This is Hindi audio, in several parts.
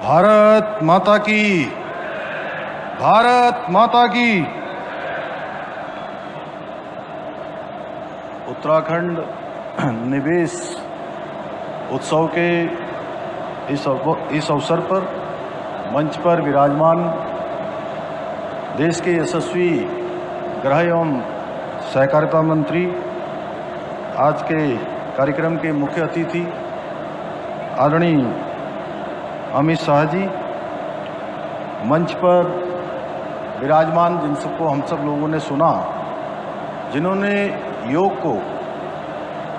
भारत माता की, भारत माता की। उत्तराखंड निवेश उत्सव के इस अवसर पर मंच पर विराजमान देश के यशस्वी गृह एवं सहकारिता मंत्री, आज के कार्यक्रम के मुख्य अतिथि आदरणीय अमित शाह जी, मंच पर विराजमान जिन सबको हम सब लोगों ने सुना, जिन्होंने योग को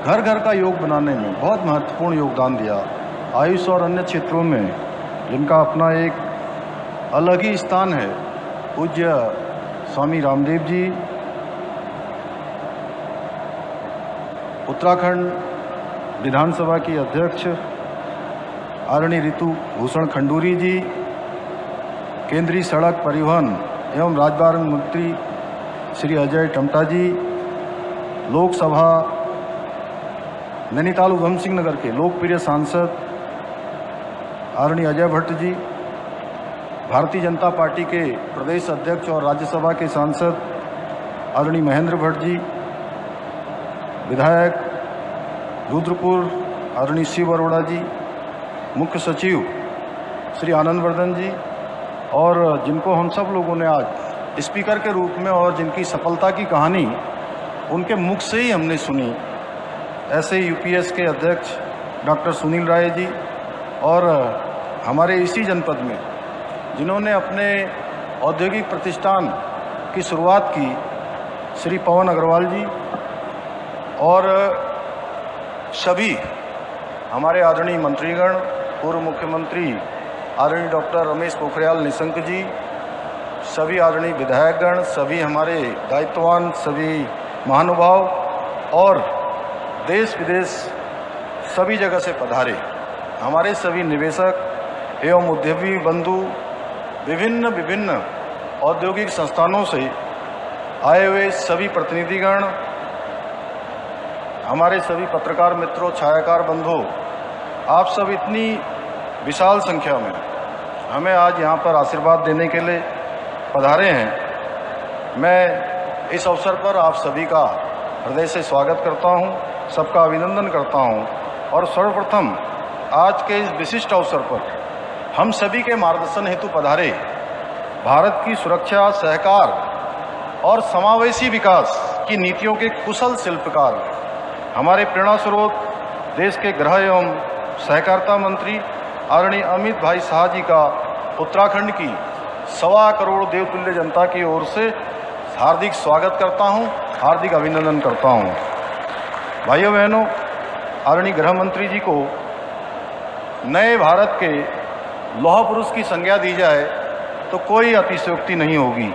घर घर का योग बनाने में बहुत महत्वपूर्ण योगदान दिया, आयुष और अन्य क्षेत्रों में जिनका अपना एक अलग ही स्थान है, पूज्य स्वामी रामदेव जी, उत्तराखंड विधानसभा की अध्यक्ष आदरणीय ऋतु भूषण खंडूरी जी, केंद्रीय सड़क परिवहन एवं राजमार्ग मंत्री श्री अजय टमटा जी, लोकसभा नैनीताल उधम सिंह नगर के लोकप्रिय सांसद आदरणीय अजय भट्ट जी, भारतीय जनता पार्टी के प्रदेश अध्यक्ष और राज्यसभा के सांसद आदरणीय महेंद्र भट्ट जी, विधायक रुद्रपुर आदरणीय शिव अरोड़ा जी, मुख्य सचिव श्री आनंद वर्धन जी, और जिनको हम सब लोगों ने आज स्पीकर के रूप में और जिनकी सफलता की कहानी उनके मुख से ही हमने सुनी, ऐसे यूपीएस के अध्यक्ष डॉक्टर सुनील राय जी, और हमारे इसी जनपद में जिन्होंने अपने औद्योगिक प्रतिष्ठान की शुरुआत की श्री पवन अग्रवाल जी, और सभी हमारे आदरणीय मंत्रीगण, पूर्व मुख्यमंत्री आदरणीय डॉक्टर रमेश पोखरियाल निशंक जी, सभी आदरणीय विधायकगण, सभी हमारे दायित्ववान सभी महानुभाव और देश विदेश सभी जगह से पधारे हमारे सभी निवेशक एवं उद्यमी बंधु, विभिन्न औद्योगिक संस्थानों से आए हुए सभी प्रतिनिधिगण, हमारे सभी पत्रकार मित्रों, छायाकार बंधुओं, आप सब इतनी विशाल संख्या में हमें आज यहाँ पर आशीर्वाद देने के लिए पधारे हैं। मैं इस अवसर पर आप सभी का हृदय से स्वागत करता हूँ, सबका अभिनंदन करता हूँ, और सर्वप्रथम आज के इस विशिष्ट अवसर पर हम सभी के मार्गदर्शन हेतु पधारे भारत की सुरक्षा, सहकार और समावेशी विकास की नीतियों के कुशल शिल्पकार, हमारे प्रेरणा स्रोत देश के गृह एवं सहकारिता मंत्री आदरणीय अमित भाई शाह जी का उत्तराखंड की 1.25 करोड़ देवतुल्य जनता की ओर से हार्दिक स्वागत करता हूं, हार्दिक अभिनंदन करता हूं। भाइयों बहनों, आदरणीय गृह मंत्री जी को नए भारत के लौह पुरुष की संज्ञा दी जाए तो कोई अतिशयोक्ति नहीं होगी।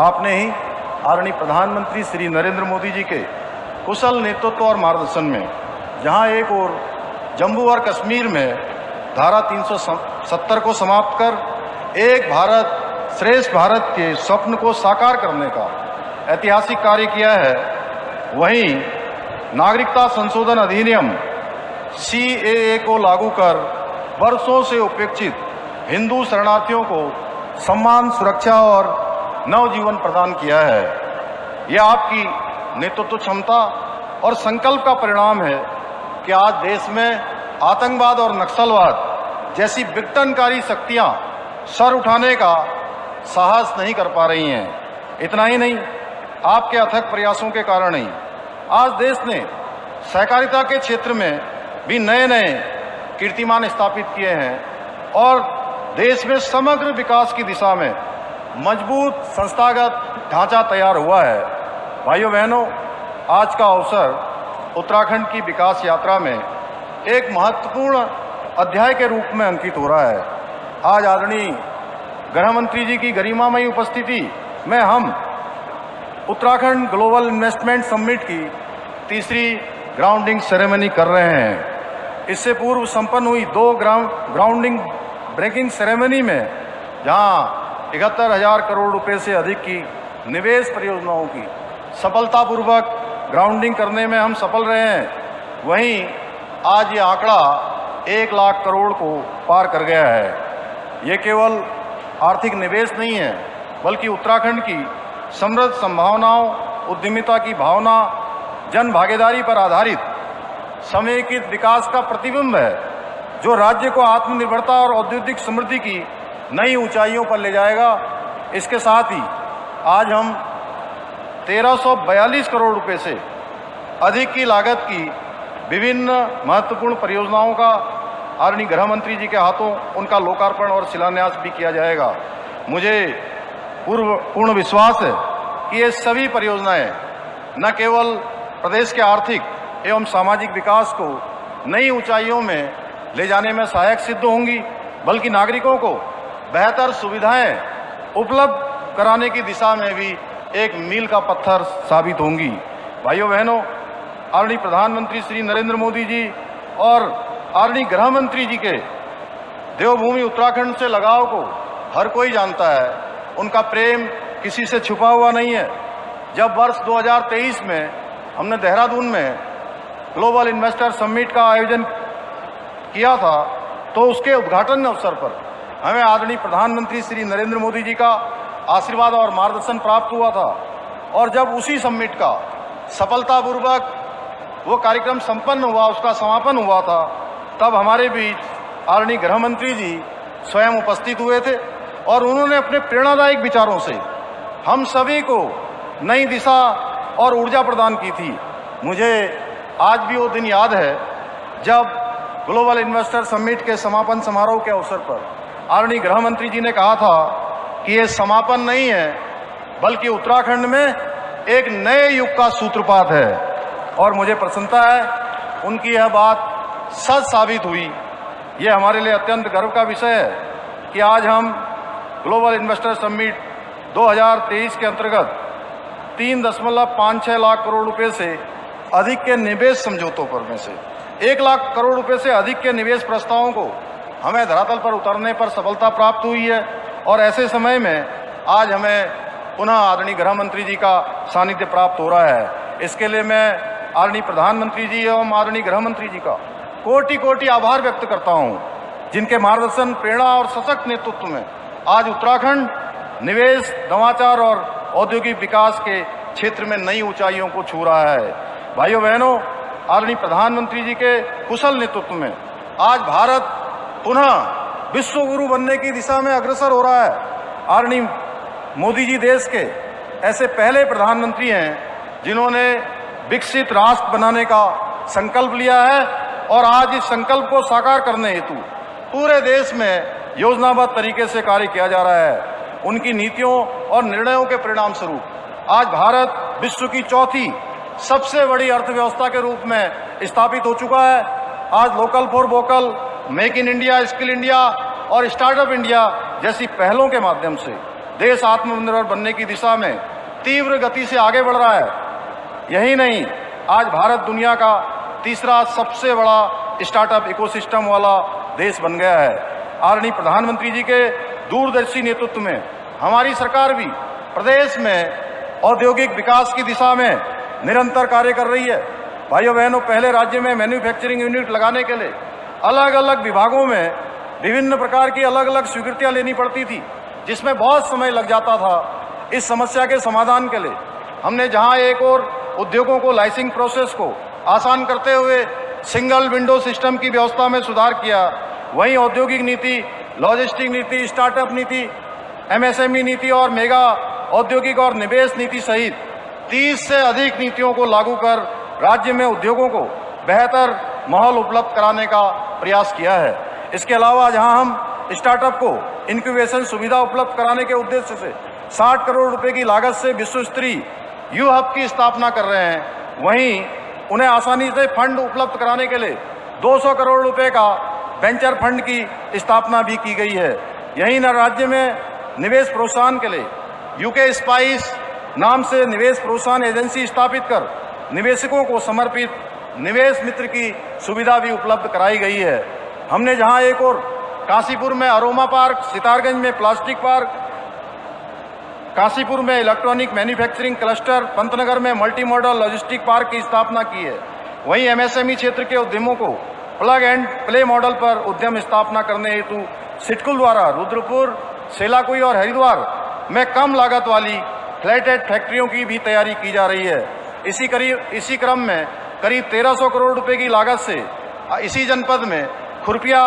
आपने ही आदरणीय प्रधानमंत्री श्री नरेंद्र मोदी जी के कुशल नेतृत्व और मार्गदर्शन में, जहां एक ओर जम्मू और कश्मीर में धारा 370 को समाप्त कर एक भारत श्रेष्ठ भारत के स्वप्न को साकार करने का ऐतिहासिक कार्य किया है, वहीं नागरिकता संशोधन अधिनियम CAA को लागू कर वर्षों से उपेक्षित हिंदू शरणार्थियों को सम्मान, सुरक्षा और नवजीवन प्रदान किया है। यह आपकी नेतृत्व क्षमता और संकल्प का परिणाम है कि आज देश में आतंकवाद और नक्सलवाद जैसी विघटनकारी शक्तियां सर उठाने का साहस नहीं कर पा रही हैं। इतना ही नहीं, आपके अथक प्रयासों के कारण ही आज देश ने सहकारिता के क्षेत्र में भी नए कीर्तिमान स्थापित किए हैं और देश में समग्र विकास की दिशा में मजबूत संस्थागत ढांचा तैयार हुआ है। भाइयों बहनों, आज का अवसर उत्तराखंड की विकास यात्रा में एक महत्वपूर्ण अध्याय के रूप में अंकित हो रहा है। आज आदरणीय गृह मंत्री जी की गरिमामयी उपस्थिति में हम उत्तराखंड ग्लोबल इन्वेस्टमेंट समिट की तीसरी ग्राउंडिंग सेरेमनी कर रहे हैं। इससे पूर्व संपन्न हुई 2 ग्राउंडिंग ब्रेकिंग सेरेमनी में, जहां 71,000 करोड़ रुपए से अधिक की निवेश परियोजनाओं की सफलतापूर्वक ग्राउंडिंग करने में हम सफल रहे हैं, वहीं आज ये आंकड़ा 1 लाख करोड़ को पार कर गया है। ये केवल आर्थिक निवेश नहीं है, बल्कि उत्तराखंड की समृद्ध संभावनाओं, उद्यमिता की भावना, जन भागीदारी पर आधारित समेकित विकास का प्रतिबिंब है, जो राज्य को आत्मनिर्भरता और औद्योगिक समृद्धि की नई ऊंचाइयों पर ले जाएगा। इसके साथ ही आज हम 1342 करोड़ रुपए से अधिक की लागत की विभिन्न महत्वपूर्ण परियोजनाओं का आदरणीय गृह मंत्री जी के हाथों उनका लोकार्पण और शिलान्यास भी किया जाएगा। मुझे पूर्ण विश्वास है कि ये सभी परियोजनाएं न केवल प्रदेश के आर्थिक एवं सामाजिक विकास को नई ऊंचाइयों में ले जाने में सहायक सिद्ध होंगी, बल्कि नागरिकों को बेहतर सुविधाएं उपलब्ध कराने की दिशा में भी एक मील का पत्थर साबित होंगी। भाइयों बहनों, आदरणीय प्रधानमंत्री श्री नरेंद्र मोदी जी और आदरणीय गृह मंत्री जी के देवभूमि उत्तराखंड से लगाव को हर कोई जानता है। उनका प्रेम किसी से छुपा हुआ नहीं है। जब वर्ष 2023 में हमने देहरादून में ग्लोबल इन्वेस्टर समिट का आयोजन किया था, तो उसके उद्घाटन अवसर पर हमें आदरणीय प्रधानमंत्री श्री नरेंद्र मोदी जी का आशीर्वाद और मार्गदर्शन प्राप्त हुआ था। और जब उसी समिट का सफलतापूर्वक वो कार्यक्रम संपन्न हुआ, उसका समापन हुआ था, तब हमारे बीच आदरणीय गृह मंत्री जी स्वयं उपस्थित हुए थे और उन्होंने अपने प्रेरणादायक विचारों से हम सभी को नई दिशा और ऊर्जा प्रदान की थी। मुझे आज भी वो दिन याद है जब ग्लोबल इन्वेस्टर समिट के समापन समारोह के अवसर पर आदरणीय गृह मंत्री जी ने कहा था कि ये समापन नहीं है, बल्कि उत्तराखंड में एक नए युग का सूत्रपात है। और मुझे प्रसन्नता है उनकी यह बात सच साबित हुई। ये हमारे लिए अत्यंत गर्व का विषय है कि आज हम ग्लोबल इन्वेस्टर समिट 2023 के अंतर्गत 3.56 लाख करोड़ रुपए से अधिक के निवेश समझौतों पर में से 1 लाख करोड़ रुपए से अधिक के निवेश प्रस्तावों को हमें धरातल पर उतारने पर सफलता प्राप्त हुई है। और ऐसे समय में आज हमें पुनः आदरणीय गृह मंत्री जी का सानिध्य प्राप्त हो रहा है। इसके लिए मैं आदरणीय प्रधानमंत्री जी एवं आदरणीय गृह मंत्री जी का कोटि कोटि आभार व्यक्त करता हूं, जिनके मार्गदर्शन, प्रेरणा और सशक्त नेतृत्व में आज उत्तराखंड निवेश, नवाचार और औद्योगिक विकास के क्षेत्र में नई ऊंचाइयों को छू रहा है। भाइयों बहनों, आदरणीय प्रधानमंत्री जी के कुशल नेतृत्व में आज भारत पुनः विश्व गुरु बनने की दिशा में अग्रसर हो रहा है। आदरणीय मोदी जी देश के ऐसे पहले प्रधानमंत्री हैं जिन्होंने विकसित राष्ट्र बनाने का संकल्प लिया है और आज इस संकल्प को साकार करने हेतु पूरे देश में योजनाबद्ध तरीके से कार्य किया जा रहा है। उनकी नीतियों और निर्णयों के परिणाम स्वरूप आज भारत विश्व की चौथी सबसे बड़ी अर्थव्यवस्था के रूप में स्थापित हो चुका है। आज local for vocal, make in India, skill India और स्टार्टअप इंडिया जैसी पहलों के माध्यम से देश आत्मनिर्भर बनने की दिशा में तीव्र गति से आगे बढ़ रहा है। यही नहीं, आज भारत दुनिया का तीसरा सबसे बड़ा स्टार्टअप इकोसिस्टम वाला देश बन गया है। आदरणीय प्रधानमंत्री जी के दूरदर्शी नेतृत्व में हमारी सरकार भी प्रदेश में औद्योगिक विकास की दिशा में निरंतर कार्य कर रही है। भाइयों बहनों, पहले राज्य में मैन्युफैक्चरिंग यूनिट लगाने के लिए अलग अलग विभागों में विभिन्न प्रकार की अलग अलग स्वीकृतियां लेनी पड़ती थी, जिसमें बहुत समय लग जाता था। इस समस्या के समाधान के लिए हमने जहां एक और उद्योगों को लाइसेंसिंग प्रोसेस को आसान करते हुए सिंगल विंडो सिस्टम की व्यवस्था में सुधार किया, वहीं औद्योगिक नीति, लॉजिस्टिक नीति, स्टार्टअप नीति, एमएसएमई नीति और मेगा औद्योगिक और निवेश नीति सहित 30 से अधिक नीतियों को लागू कर राज्य में उद्योगों को बेहतर माहौल उपलब्ध कराने का प्रयास किया है। इसके अलावा जहां हम स्टार्टअप को इंक्यूबेशन सुविधा उपलब्ध कराने के उद्देश्य से 60 करोड़ रुपए की लागत से विश्व स्तरीय यू हब की स्थापना कर रहे हैं, वहीं उन्हें आसानी से फंड उपलब्ध कराने के लिए 200 करोड़ रुपए का वेंचर फंड की स्थापना भी की गई है। यहीं न राज्य में निवेश प्रोत्साहन के लिए यूके स्पाइस नाम से निवेश प्रोत्साहन एजेंसी स्थापित कर निवेशकों को समर्पित निवेश मित्र की सुविधा भी उपलब्ध कराई गई है। हमने जहां एक और काशीपुर में अरोमा पार्क, सितारगंज में प्लास्टिक पार्क, काशीपुर में इलेक्ट्रॉनिक मैन्युफैक्चरिंग क्लस्टर, पंतनगर में मल्टी मॉडल लॉजिस्टिक पार्क की स्थापना की है, वहीं एमएसएमई क्षेत्र के उद्यमों को प्लग एंड प्ले मॉडल पर उद्यम स्थापना करने हेतु सिडकुल द्वारा रुद्रपुर, सेलाकुई और हरिद्वार में कम लागत वाली फ्लैटेड फैक्ट्रियों की भी तैयारी की जा रही है। इसी क्रम में करीब 1300 करोड़ रुपए की लागत से इसी जनपद में खुरपिया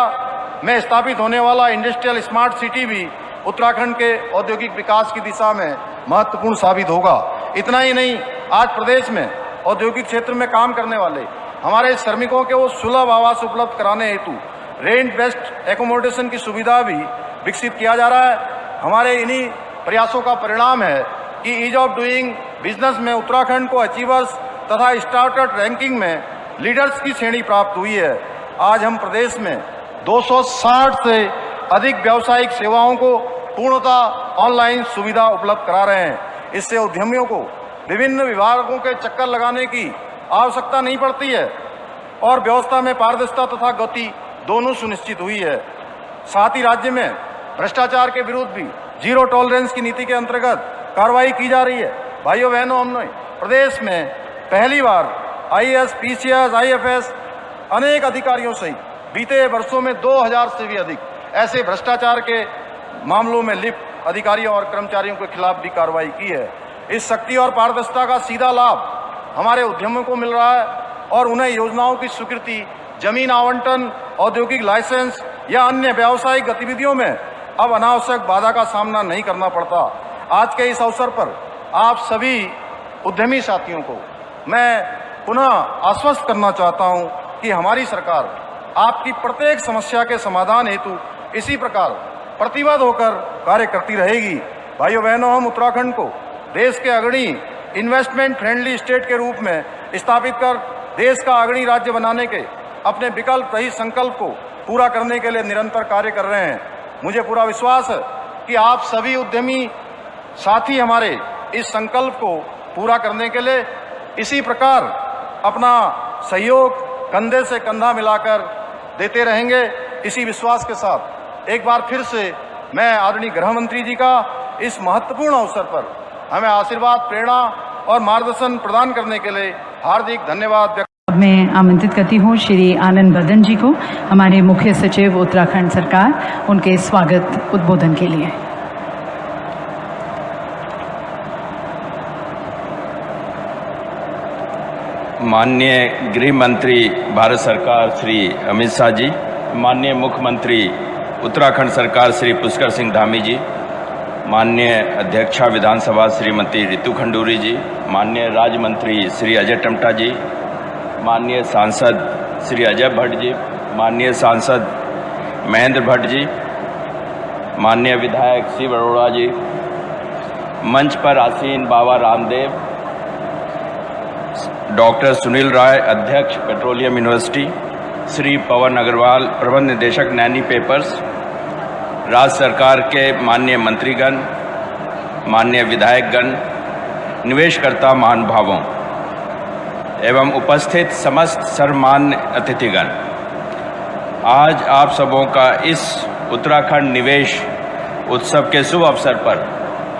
में स्थापित होने वाला इंडस्ट्रियल स्मार्ट सिटी भी उत्तराखंड के औद्योगिक विकास की दिशा में महत्वपूर्ण साबित होगा। इतना ही नहीं, आज प्रदेश में औद्योगिक क्षेत्र में काम करने वाले हमारे श्रमिकों के वो सुलभ आवास उपलब्ध कराने हेतु रेंट बेस्ड एकोमोडेशन की सुविधा भी विकसित किया जा रहा है। हमारे इन्हीं प्रयासों का परिणाम है कि ईज ऑफ डूइंग बिजनेस में उत्तराखंड को अचीवर्स तथा स्टार्टअप रैंकिंग में लीडर्स की श्रेणी प्राप्त हुई है। आज हम प्रदेश में 260 से अधिक व्यावसायिक सेवाओं को पूर्णतः ऑनलाइन सुविधा उपलब्ध करा रहे हैं। इससे उद्यमियों को विभिन्न विभागों के चक्कर लगाने की आवश्यकता नहीं पड़ती है और व्यवस्था में पारदर्शिता तथा गति दोनों सुनिश्चित हुई है। साथ ही राज्य में भ्रष्टाचार के विरुद्ध भी जीरो टॉलरेंस की नीति के अंतर्गत कार्रवाई की जा रही है। भाइयों बहनों, हमने प्रदेश में पहली बार आईएएस, पीसीएस, आईएफएस अनेक अधिकारियों सहित बीते वर्षों में 2000 से भी अधिक ऐसे भ्रष्टाचार के मामलों में लिप्त अधिकारियों और कर्मचारियों के खिलाफ भी कार्रवाई की है। इस शक्ति और पारदर्शिता का सीधा लाभ हमारे उद्यमियों को मिल रहा है और उन्हें योजनाओं की स्वीकृति, जमीन आवंटन, औद्योगिक लाइसेंस या अन्य व्यावसायिक गतिविधियों में अब अनावश्यक बाधा का सामना नहीं करना पड़ता। आज के इस अवसर पर आप सभी उद्यमी साथियों को मैं पुनः आश्वस्त करना चाहता हूं कि हमारी सरकार आपकी प्रत्येक समस्या के समाधान हेतु इसी प्रकार प्रतिबद्ध होकर कार्य करती रहेगी। भाइयों बहनों, हम उत्तराखंड को देश के अग्रणी इन्वेस्टमेंट फ्रेंडली स्टेट के रूप में स्थापित कर देश का अग्रणी राज्य बनाने के अपने विकल्प रहित संकल्प को पूरा करने के लिए निरंतर कार्य कर रहे हैं। मुझे पूरा विश्वास है कि आप सभी उद्यमी साथी हमारे इस संकल्प को पूरा करने के लिए इसी प्रकार अपना सहयोग कंधे से कंधा मिलाकर देते रहेंगे। इसी विश्वास के साथ एक बार फिर से मैं आदरणीय गृह मंत्री जी का इस महत्वपूर्ण अवसर पर हमें आशीर्वाद, प्रेरणा और मार्गदर्शन प्रदान करने के लिए हार्दिक धन्यवाद व्यक्त। मैं आमंत्रित करती हूँ श्री आनंद बर्धन जी को, हमारे मुख्य सचिव उत्तराखंड सरकार, उनके स्वागत उद्बोधन के लिए। माननीय गृह मंत्री भारत सरकार श्री अमित शाह जी, माननीय मुख्यमंत्री उत्तराखंड सरकार श्री पुष्कर सिंह धामी जी, माननीय अध्यक्षा विधानसभा श्रीमती रितु खंडूरी जी, माननीय राज्य मंत्री श्री अजय टमटा जी, माननीय सांसद श्री अजय भट्ट जी, माननीय सांसद महेंद्र भट्ट जी, माननीय विधायक शिव अरोड़ा जी, मंच पर आसीन बाबा रामदेव, डॉक्टर सुनील राय, अध्यक्ष पेट्रोलियम यूनिवर्सिटी, श्री पवन अग्रवाल, प्रबंध निदेशक नैनी पेपर्स, राज्य सरकार के माननीय मंत्रीगण, माननीय विधायकगण, निवेशकर्ता महानुभावों एवं उपस्थित समस्त सर्वमान्य अतिथिगण, आज आप सबों का इस उत्तराखंड निवेश उत्सव के शुभ अवसर पर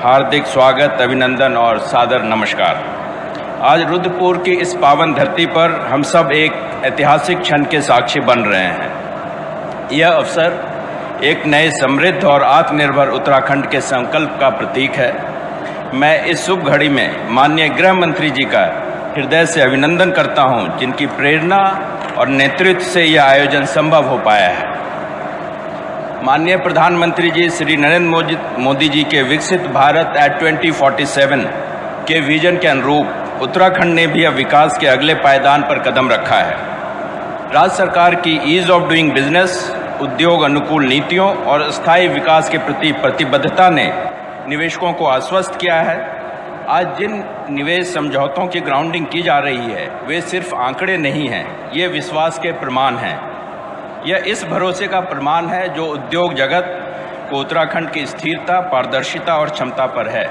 हार्दिक स्वागत, अभिनंदन और सादर नमस्कार। आज रुद्रपुर की इस पावन धरती पर हम सब एक ऐतिहासिक क्षण के साक्षी बन रहे हैं। यह अवसर एक नए समृद्ध और आत्मनिर्भर उत्तराखंड के संकल्प का प्रतीक है। मैं इस शुभ घड़ी में माननीय गृह मंत्री जी का हृदय से अभिनंदन करता हूं, जिनकी प्रेरणा और नेतृत्व से यह आयोजन संभव हो पाया है। माननीय प्रधानमंत्री जी श्री नरेंद्र मोदी जी के विकसित भारत एट 2047 के विजन के अनुरूप उत्तराखंड ने भी अब विकास के अगले पायदान पर कदम रखा है। राज्य सरकार की ईज ऑफ डूइंग बिजनेस, उद्योग अनुकूल नीतियों और स्थायी विकास के प्रति प्रतिबद्धता ने निवेशकों को आश्वस्त किया है। आज जिन निवेश समझौतों की ग्राउंडिंग की जा रही है वे सिर्फ आंकड़े नहीं हैं, ये विश्वास के प्रमाण हैं। यह इस भरोसे का प्रमाण है जो उद्योग जगत को उत्तराखंड की स्थिरता, पारदर्शिता और क्षमता पर है।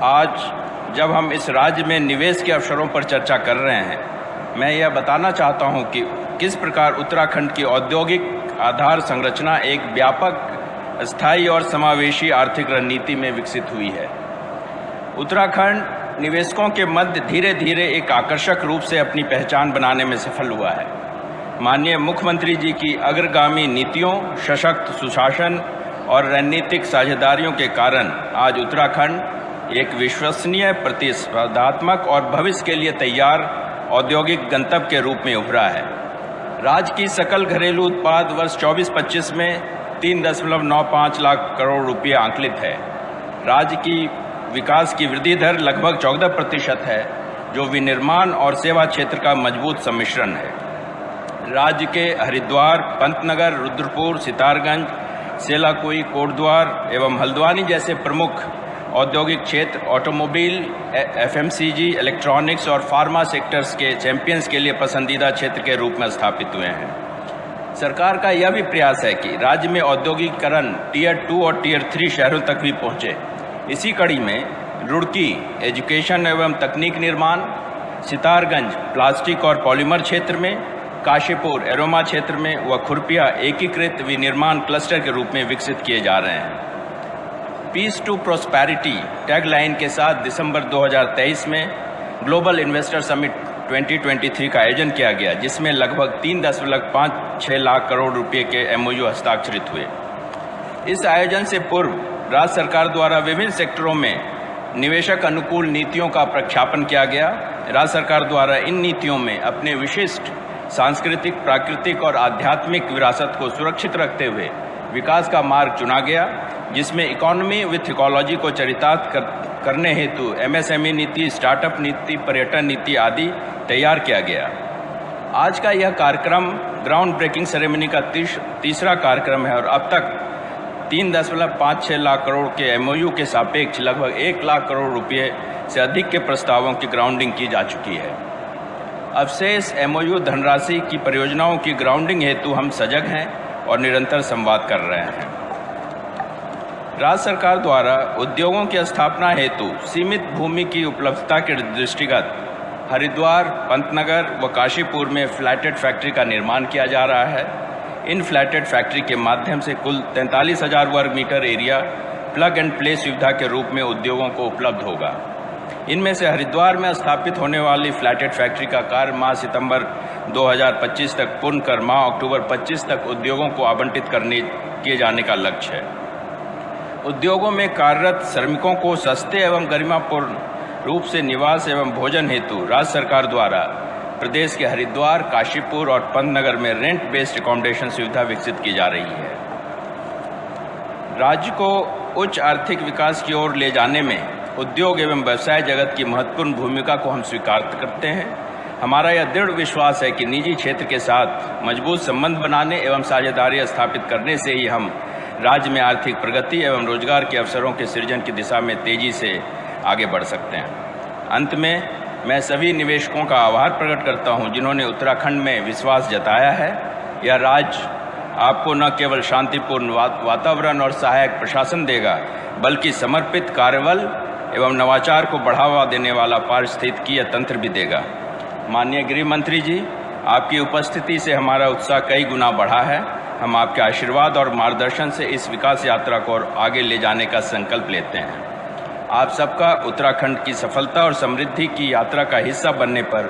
आज जब हम इस राज्य में निवेश के अवसरों पर चर्चा कर रहे हैं, मैं यह बताना चाहता हूं कि किस प्रकार उत्तराखंड की औद्योगिक आधार संरचना एक व्यापक, स्थायी और समावेशी आर्थिक रणनीति में विकसित हुई है। उत्तराखंड निवेशकों के मध्य धीरे धीरे एक आकर्षक रूप से अपनी पहचान बनाने में सफल हुआ है। माननीय मुख्यमंत्री जी की अग्रगामी नीतियों, सशक्त सुशासन और रणनीतिक साझेदारियों के कारण आज उत्तराखंड एक विश्वसनीय, प्रतिस्पर्धात्मक और भविष्य के लिए तैयार औद्योगिक गंतव्य के रूप में उभरा है। राज्य की सकल घरेलू उत्पाद वर्ष 24-25 में 3.95 लाख करोड़ रुपये आंकलित है। राज्य की विकास की वृद्धि दर लगभग 14% है, जो विनिर्माण और सेवा क्षेत्र का मजबूत सम्मिश्रण है। राज्य के हरिद्वार, पंतनगर, रुद्रपुर, सितारगंज, सेलाकुई, कोटद्वार एवं हल्द्वानी जैसे प्रमुख औद्योगिक क्षेत्र ऑटोमोबाइल, एफएमसीजी, इलेक्ट्रॉनिक्स और फार्मा सेक्टर्स के चैंपियंस के लिए पसंदीदा क्षेत्र के रूप में स्थापित हुए हैं। सरकार का यह भी प्रयास है कि राज्य में औद्योगिकीकरण टियर 2 और टियर 3 शहरों तक भी पहुंचे। इसी कड़ी में रुड़की एजुकेशन एवं तकनीक निर्माण, सितारगंज प्लास्टिक और पॉलीमर क्षेत्र में, काशीपुर एरोमा क्षेत्र में व खुरपिया एकीकृत विनिर्माण क्लस्टर के रूप में विकसित किए जा रहे हैं। पीस टू प्रोस्पेरिटी टैगलाइन के साथ दिसंबर 2023 में ग्लोबल इन्वेस्टर समिट 2023 का आयोजन किया गया, जिसमें लगभग 3.56 लाख करोड़ रुपए के MOU हस्ताक्षरित हुए। इस आयोजन से पूर्व राज्य सरकार द्वारा विभिन्न सेक्टरों में निवेशक अनुकूल नीतियों का प्रख्यापन किया गया। राज्य सरकार द्वारा इन नीतियों में अपने विशिष्ट सांस्कृतिक, प्राकृतिक और आध्यात्मिक विरासत को सुरक्षित रखते हुए विकास का मार्ग चुना गया, जिसमें इकोनॉमी विथ इकोलॉजी को चरितार्थ करने हेतु MSME नीति, स्टार्टअप नीति, पर्यटन नीति आदि तैयार किया गया। आज का यह कार्यक्रम ग्राउंड ब्रेकिंग सेरेमनी का तीसरा कार्यक्रम है और अब तक 3.56 लाख करोड़ के MOU के सापेक्ष लगभग 1 लाख करोड़ रुपये से अधिक के प्रस्तावों की ग्राउंडिंग की जा चुकी है। अब शेष MOU धनराशि की परियोजनाओं की ग्राउंडिंग हेतु हम सजग हैं और निरंतर संवाद कर रहे हैं। राज्य सरकार द्वारा उद्योगों की स्थापना हेतु सीमित भूमि की उपलब्धता के दृष्टिगत हरिद्वार, पंतनगर व काशीपुर में फ्लैटेड फैक्ट्री का निर्माण किया जा रहा है। इन फ्लैटेड फैक्ट्री के माध्यम से कुल 43,000 वर्ग metre area plug and play सुविधा के रूप में उद्योगों को उपलब्ध होगा। इनमें से हरिद्वार में स्थापित होने वाली फ्लैटेड फैक्ट्री का कार्य माह सितंबर 2025 तक पूर्ण कर माह अक्टूबर 25 तक उद्योगों को आवंटित किए जाने का लक्ष्य है। उद्योगों में कार्यरत श्रमिकों को सस्ते एवं गरिमापूर्ण रूप से निवास एवं भोजन हेतु राज्य सरकार द्वारा प्रदेश के हरिद्वार, काशीपुर और पंतनगर में रेंट बेस्ड अकोमोडेशन सुविधा विकसित की जा रही है। राज्य को उच्च आर्थिक विकास की ओर ले जाने में उद्योग एवं व्यवसाय जगत की महत्वपूर्ण भूमिका को हम स्वीकार करते हैं। हमारा यह दृढ़ विश्वास है कि निजी क्षेत्र के साथ मजबूत संबंध बनाने एवं साझेदारी स्थापित करने से ही हम राज्य में आर्थिक प्रगति एवं रोजगार के अवसरों के सृजन की दिशा में तेजी से आगे बढ़ सकते हैं। अंत में मैं सभी निवेशकों का आभार प्रकट करता हूं, जिन्होंने उत्तराखंड में विश्वास जताया है। यह राज्य आपको न केवल शांतिपूर्ण वातावरण और सहायक प्रशासन देगा, बल्कि समर्पित कार्यबल एवं नवाचार को बढ़ावा देने वाला पारिस्थितिकीय तंत्र भी देगा। माननीय गृह मंत्री जी, आपकी उपस्थिति से हमारा उत्साह कई गुना बढ़ा है। हम आपके आशीर्वाद और मार्गदर्शन से इस विकास यात्रा को आगे ले जाने का संकल्प लेते हैं। आप सबका उत्तराखंड की सफलता और समृद्धि की यात्रा का हिस्सा बनने पर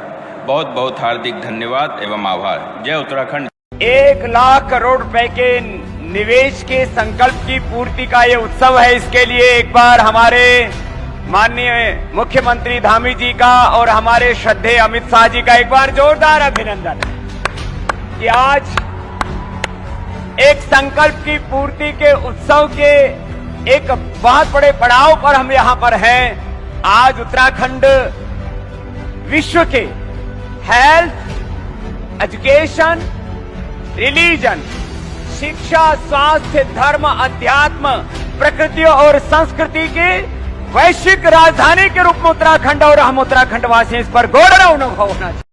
बहुत बहुत हार्दिक धन्यवाद एवं आभार। जय उत्तराखंड। 1 लाख करोड़ रुपए के निवेश के संकल्प की पूर्ति का ये उत्सव है। इसके लिए एक बार हमारे माननीय मुख्यमंत्री धामी जी का और हमारे श्रद्धेय अमित शाह जी का एक बार जोरदार अभिनंदन कि आज एक संकल्प की पूर्ति के उत्सव के एक बहुत बड़े पड़ाव पर हम यहां पर हैं। आज उत्तराखंड विश्व के हेल्थ, एजुकेशन, रिलीजन, शिक्षा, स्वास्थ्य, धर्म, अध्यात्म, प्रकृति और संस्कृति की वैश्विक राजधानी के रूप में उत्तराखंड और हम उत्तराखंड वासी इस पर गौरव अनुभव होना चाहिए।